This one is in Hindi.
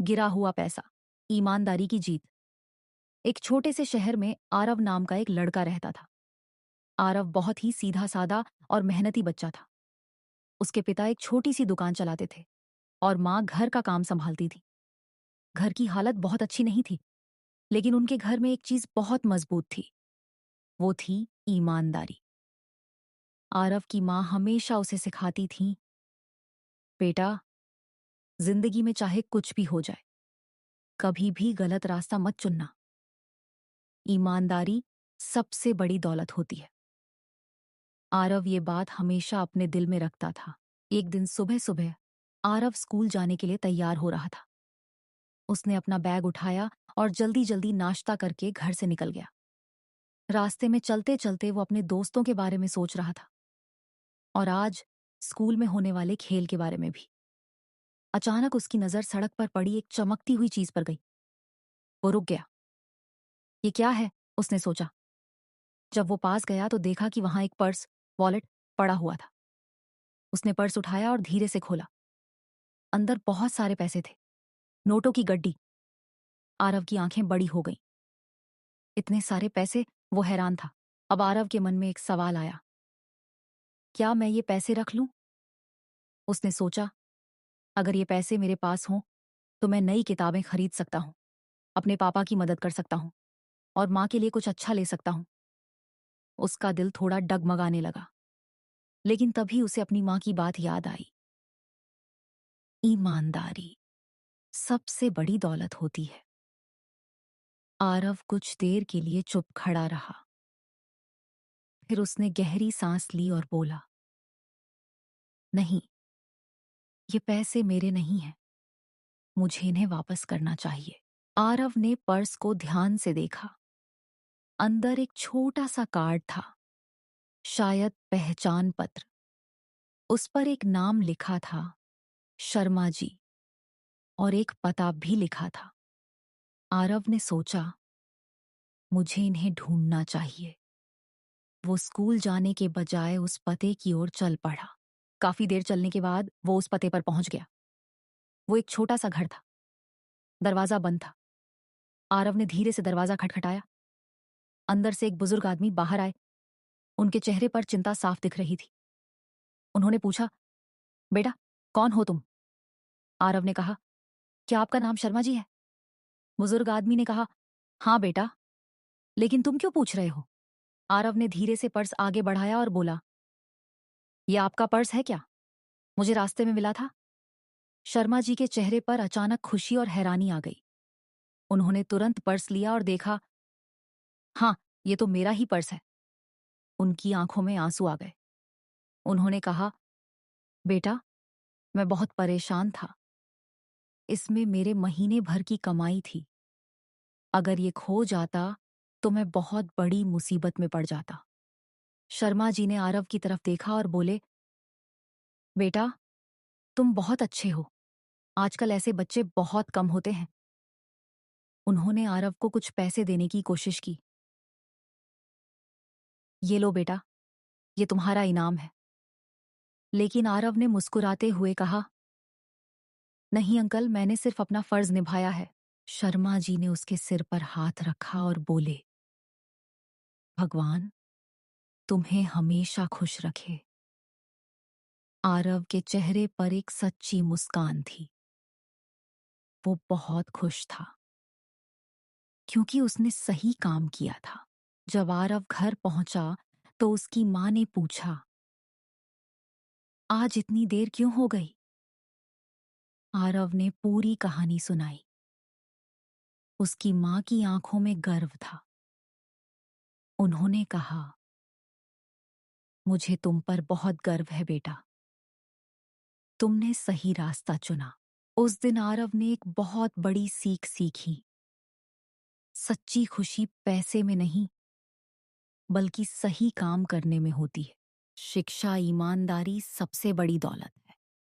गिरा हुआ पैसा, ईमानदारी की जीत। एक छोटे से शहर में आरव नाम का एक लड़का रहता था। आरव बहुत ही सीधा सादा और मेहनती बच्चा था। उसके पिता एक छोटी सी दुकान चलाते थे और माँ घर का काम संभालती थी। घर की हालत बहुत अच्छी नहीं थी, लेकिन उनके घर में एक चीज बहुत मजबूत थी। वो थी ईमानदारी। आरव की माँ हमेशा उसे सिखाती थी, बेटा, जिंदगी में चाहे कुछ भी हो जाए, कभी भी गलत रास्ता मत चुनना। ईमानदारी सबसे बड़ी दौलत होती है। आरव ये बात हमेशा अपने दिल में रखता था। एक दिन सुबह सुबह आरव स्कूल जाने के लिए तैयार हो रहा था। उसने अपना बैग उठाया और जल्दी जल्दी नाश्ता करके घर से निकल गया। रास्ते में चलते चलते वो अपने दोस्तों के बारे में सोच रहा था और आज स्कूल में होने वाले खेल के बारे में भी। अचानक उसकी नजर सड़क पर पड़ी एक चमकती हुई चीज पर गई। वो रुक गया। ये क्या है, उसने सोचा। जब वो पास गया तो देखा कि वहां एक पर्स, वॉलेट पड़ा हुआ था। उसने पर्स उठाया और धीरे से खोला। अंदर बहुत सारे पैसे थे, नोटों की गड्डी। आरव की आंखें बड़ी हो गईं। इतने सारे पैसे, वो हैरान था। अब आरव के मन में एक सवाल आया, क्या मैं ये पैसे रख लूं? उसने सोचा, अगर ये पैसे मेरे पास हों तो मैं नई किताबें खरीद सकता हूं, अपने पापा की मदद कर सकता हूं और माँ के लिए कुछ अच्छा ले सकता हूं। उसका दिल थोड़ा डगमगाने लगा, लेकिन तभी उसे अपनी माँ की बात याद आई। ईमानदारी सबसे बड़ी दौलत होती है। आरव कुछ देर के लिए चुप खड़ा रहा। फिर उसने गहरी सांस ली और बोला, नहीं, ये पैसे मेरे नहीं हैं। मुझे इन्हें वापस करना चाहिए। आरव ने पर्स को ध्यान से देखा। अंदर एक छोटा सा कार्ड था, शायद पहचान पत्र। उस पर एक नाम लिखा था, शर्मा जी, और एक पता भी लिखा था। आरव ने सोचा, मुझे इन्हें ढूंढना चाहिए। वो स्कूल जाने के बजाय उस पते की ओर चल पड़ा। काफी देर चलने के बाद वो उस पते पर पहुंच गया। वो एक छोटा सा घर था। दरवाजा बंद था। आरव ने धीरे से दरवाजा खटखटाया। अंदर से एक बुजुर्ग आदमी बाहर आए। उनके चेहरे पर चिंता साफ दिख रही थी। उन्होंने पूछा, बेटा, कौन हो तुम? आरव ने कहा, क्या आपका नाम शर्मा जी है? बुजुर्ग आदमी ने कहा, हाँ बेटा, लेकिन तुम क्यों पूछ रहे हो? आरव ने धीरे से पर्स आगे बढ़ाया और बोला, यह आपका पर्स है क्या? मुझे रास्ते में मिला था। शर्मा जी के चेहरे पर अचानक खुशी और हैरानी आ गई। उन्होंने तुरंत पर्स लिया और देखा, हाँ, ये तो मेरा ही पर्स है। उनकी आंखों में आंसू आ गए। उन्होंने कहा, बेटा, मैं बहुत परेशान था। इसमें मेरे महीने भर की कमाई थी। अगर ये खो जाता तो मैं बहुत बड़ी मुसीबत में पड़ जाता। शर्मा जी ने आरव की तरफ देखा और बोले, बेटा, तुम बहुत अच्छे हो। आजकल ऐसे बच्चे बहुत कम होते हैं। उन्होंने आरव को कुछ पैसे देने की कोशिश की। ये लो बेटा, ये तुम्हारा इनाम है। लेकिन आरव ने मुस्कुराते हुए कहा, नहीं अंकल, मैंने सिर्फ अपना फर्ज निभाया है। शर्मा जी ने उसके सिर पर हाथ रखा और बोले, भगवान तुम्हें हमेशा खुश रखे। आरव के चेहरे पर एक सच्ची मुस्कान थी। वो बहुत खुश था, क्योंकि उसने सही काम किया था। जब आरव घर पहुंचा तो उसकी मां ने पूछा, आज इतनी देर क्यों हो गई? आरव ने पूरी कहानी सुनाई। उसकी मां की आंखों में गर्व था। उन्होंने कहा, मुझे तुम पर बहुत गर्व है बेटा। तुमने सही रास्ता चुना। उस दिन आरव ने एक बहुत बड़ी सीख सीखी। सच्ची खुशी पैसे में नहीं, बल्कि सही काम करने में होती है। शिक्षा, ईमानदारी सबसे बड़ी दौलत है।